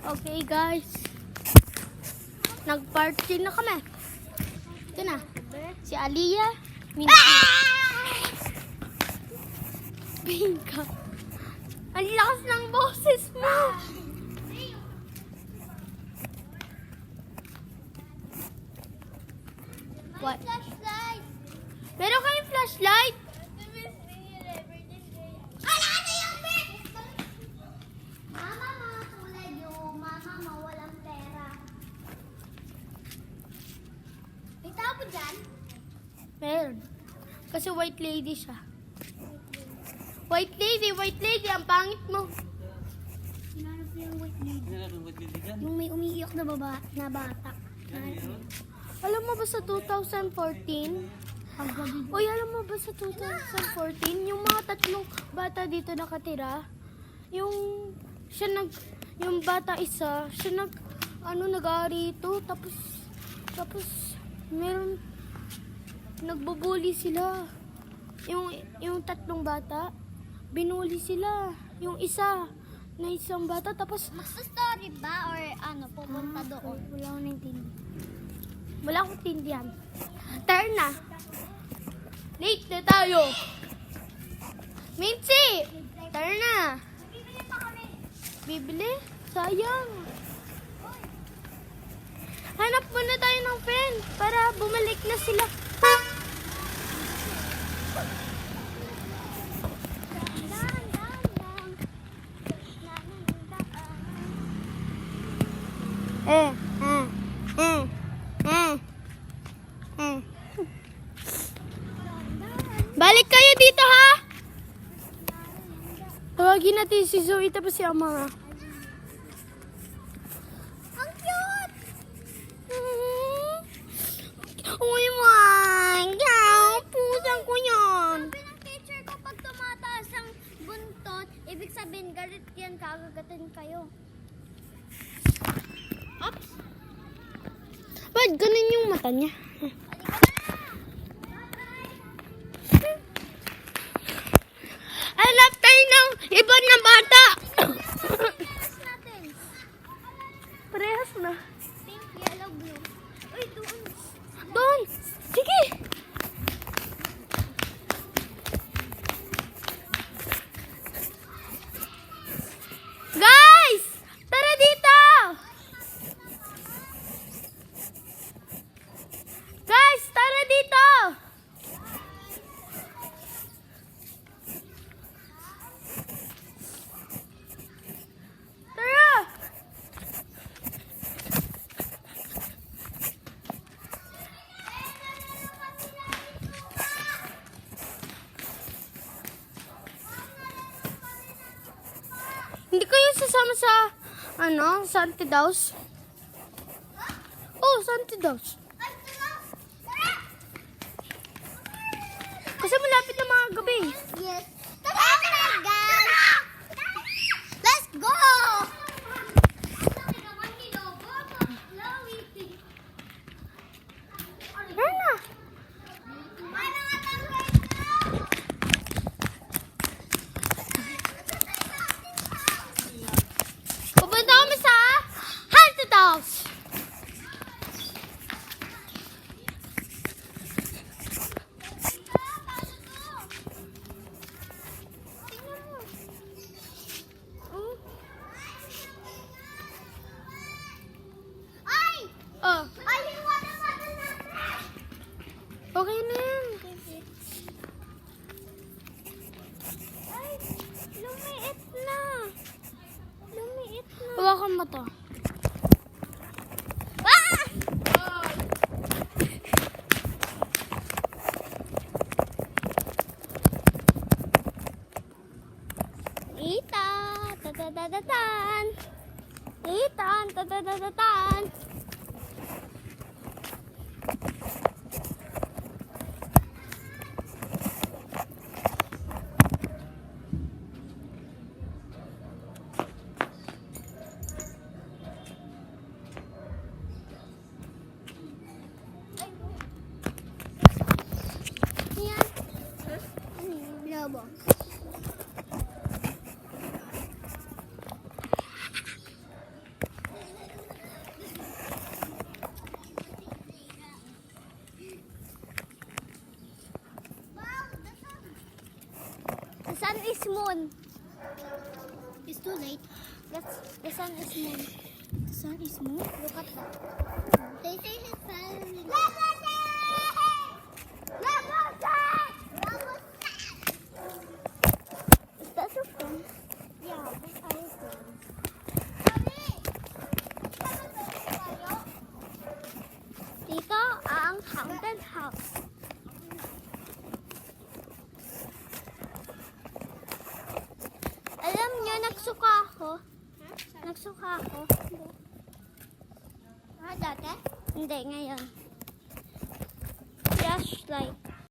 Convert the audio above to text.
Okay guys, nag-party na kami. Ito na, si Aliyah, Minty, Pinka. Ang lakas ng boses mo. What? Flashlight. Meron kayong flashlight? Mama, mga tulad yung mama mawalang pera. May tabo dyan? Meron. Kasi white lady siya. White lady, ang pangit mo. Hinanap ko yung white lady. Ano Yung may umiiyak na bata. Alam mo ba sa 2014? Uy, alam mo ba sa 2014, yung mga tatlong bata dito nakatira, yung bata isa, siya nag-aari ito, tapos meron, nagbubuli sila. Yung tatlong bata, binuli sila. Yung isa, na isang bata, tapos, Magsa-story ba or ano, pupunta doon? wala akong naintindihan. Wala akong tindihan. Turn na. Late na tayo. Minty! Turn na. Bibili pa kami. Bibili? Sayang. Hanap muna tayo ng friend para bumalik na sila. Balik kayo dito, ha? Tawagin natin si Zoe tapos si Ama. Ang cute! Uy, man! Pusang ko yan. Sabi ng teacher ko, pag tumataas ang buntot, ibig sabihin galit yan, kakagatin kayo. Oops. Ba't ganun yung mata niya? Hanap tayo ng iba na bata. Parehas natin. Parehas na. Pink, yellow, blue. Uy, doon. Doon. Sige. Guys! Tara dito! Guys, tara dito! Tara! Hindi kayo sasama sa, Santi Daus? Oh, Santi Daus. Kasi malapit na mga gabi. Yes. Tara, guys! Let's go! Tara na. Pupunta kami sa Haunted House. Ay! Oh, Ay, yung water bottle natin! okay na yan. Ay, lumiit na. Lumiit na. Hawakan mo to. Ah! Ita, ta-ta-ta-ta-tan. Itan, ta-ta-ta-ta-tan. Yan. Lobo. is moon. It's too late. The sun is moon. The sun is moon. Look at that. They say his family. Is that your phone? Yeah, but I don't. Dito ang haunted house. Alam niyo, nagsuka ako. Nagsuka ako. Dati? Hindi, ngayon. Flashlight.